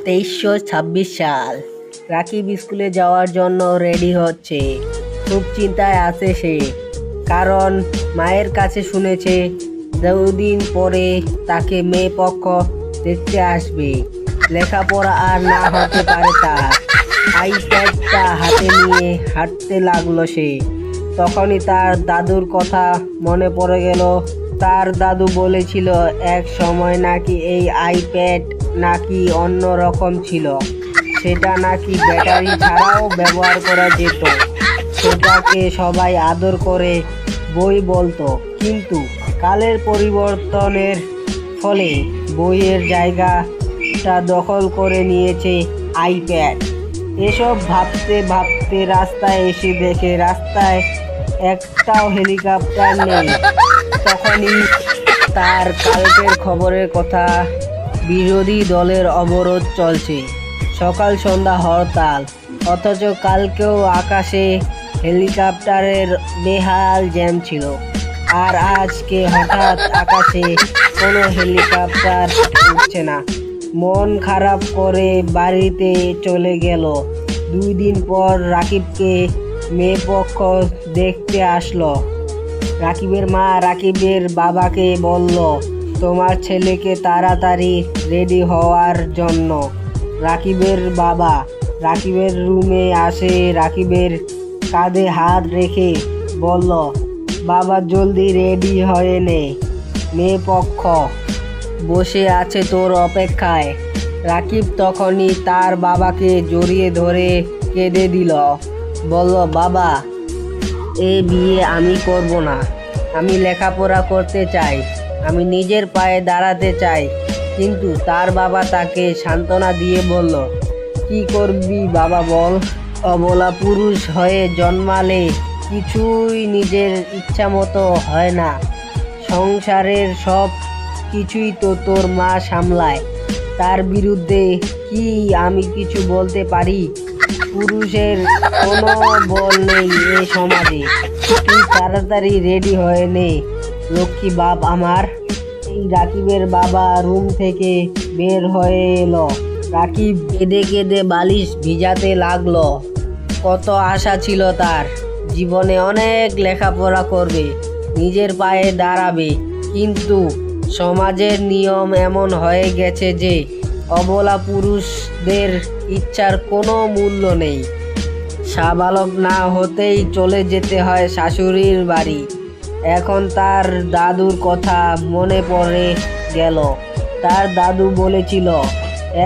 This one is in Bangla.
2326 সাল। রাকিব স্কুলে যাওয়ার জন্য রেডি হচ্ছে। খুব চিন্তায় আছে সে, কারণ মায়ের কাছে শুনেছে 2 দিন পরে তাকে মেয়ে পক্ষ দেখতে আসবে। লেখাপড়া আর না হতে পারে তার। আইপ্যাডটা হাতে নিয়ে হাঁটতে লাগলো সে। তখনই তার দাদুর কথা মনে পড়ে গেল। তার দাদু বলেছিল এক সময় নাকি এই আইপ্যাড নাকি অন্য রকম ছিল, সেটা নাকি ব্যাটারি ছাড়াও ব্যবহার করা যেত। সেটাকে সবাই আদর করে বই বলতো, কিন্তু কালের পরিবর্তনের ফলে বইয়ের জায়গাটা দখল করে নিয়েছে আইপ্যাড। এসব ভাবতে ভাবতে রাস্তায় এসে দেখে রাস্তায় একটাও হেলিকপ্টার নেই। তখনই তার কালকের খবরের কথা, বিরোধী দলের অবরোধ চলছে, সকাল সন্ধ্যা হরতাল, অথচ কালকেও আকাশে হেলিকপ্টারের বেহাল জ্যাম ছিল। আর আজকে হঠাৎ আকাশে কোনো হেলিকপ্টার উঠছে না। মন খারাপ করে বাড়িতে চলে গেল। 2 দিন পর রাকিবকে মেয়ে পক্ষ দেখতে আসলো। রাকিবের মা রাকিবের বাবাকে বলল, তোমার ছেলেকে তাড়াতাড়ি রেডি হওয়ার জন্য। রাকিবের বাবা রাকিবের রুমে আসে, রাকিবের কাঁধে হাত রেখে বলল, বাবা জলদি রেডি হয়ে নে, মেয়ে পক্ষ বসে আছে তোর অপেক্ষায়। রাকিব তখনই তার বাবাকে জড়িয়ে ধরে কেঁদে দিল, বলল, বাবা, এ বিয়ে আমি করব না। আমি লেখাপড়া করতে চাই, আমি নিজের পায়ে দাঁড়াতে চাই। কিন্তু তার বাবা তাকে সান্ত্বনা দিয়ে বলল, কি করবি বাবা বল? অবলা পুরুষ হয়ে জন্মালে কিছুই নিজের ইচ্ছা মতো হয় না। সংসারের সব কিছুই তো তোর মা সামলায়, তার বিরুদ্ধে কি আমি কিছু বলতে পারি? পুরুষের কোনো বল নেই এ সমাজে। তুই তাড়াতাড়ি রেডি হয়ে নে, লক্ষ্মী বাপ আমার। এই রাকিবের বাবা রুম থেকে বের হয়ে এলো। রাকিব কেঁদে কেঁদে বালিশ ভিজাতে লাগলো। কত আশা ছিল তার, জীবনে অনেক লেখাপড়া করবে, নিজের পায়ে দাঁড়াবে। কিন্তু সমাজের নিয়ম এমন হয়ে গেছে যে অবলা পুরুষদের ইচ্ছার কোনো মূল্য নেই। সাবালক না হতেই চলে যেতে হয় শাশুড়ির বাড়ি। এখন তার দাদুর কথা মনে পড়ে গেল। তার দাদু বলেছিল,